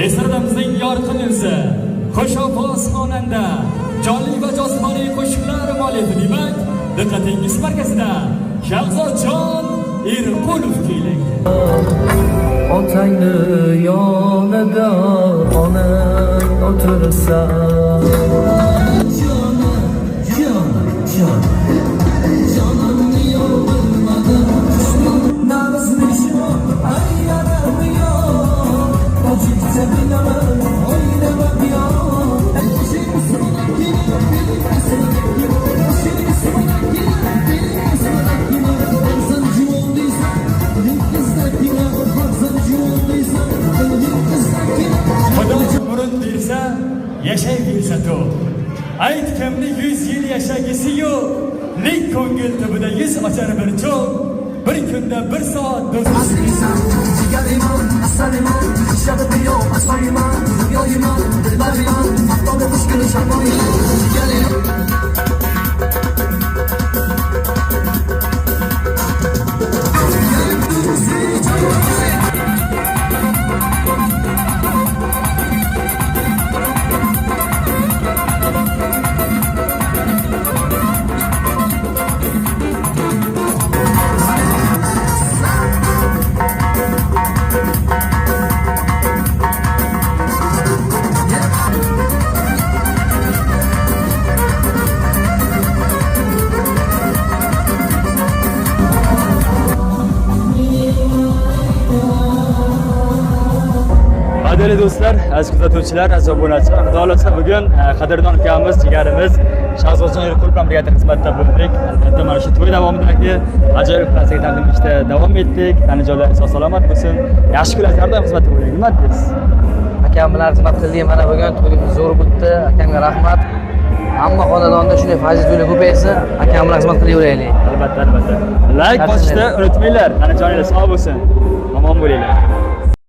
Esardamizning yorqin yuzi, qo'shoqo'z xonanda, jonli va jozibali qo'shiqlar muallifi demak, diqqatingiz markazida Shahzodjon Erqulov kuylaydi. Otangni yonida onang o'tirsa, Yashayversa-ku. Aytkamni 100 yil yashagisi-yu, lek ko'ngil tubida yuz ochar bir cho'g', bir kunda 1 soat Qadrli do'stlar, aziz kuzatuvchilar, aziz obunachilar, xudo xolasa bugun qadrdon ukamiz, jigarimiz Shahzodjon Erqulov bilan birga xizmatda bo'ldik. Albatta mana shu to'y davomidagi ajoyib narsaga taqdim etishda davom etdik. Tanijoylar sog' salomat bo'lsin. Yaxshi kunlarda xizmatda bo'ling. Nima deysiz? akam bilan xizmat qildik. Mana bugun to'yimiz zo'r o'tdi. Akamga rahmat. Hamma xonadonda shunday fazilat to'ylar ko'paysa, akam bilan xizmat qilaveraylik. Albatta. Like bosishni unutmanglar. Tanijoylar sog' bo'lsin. Omon bo'linglar.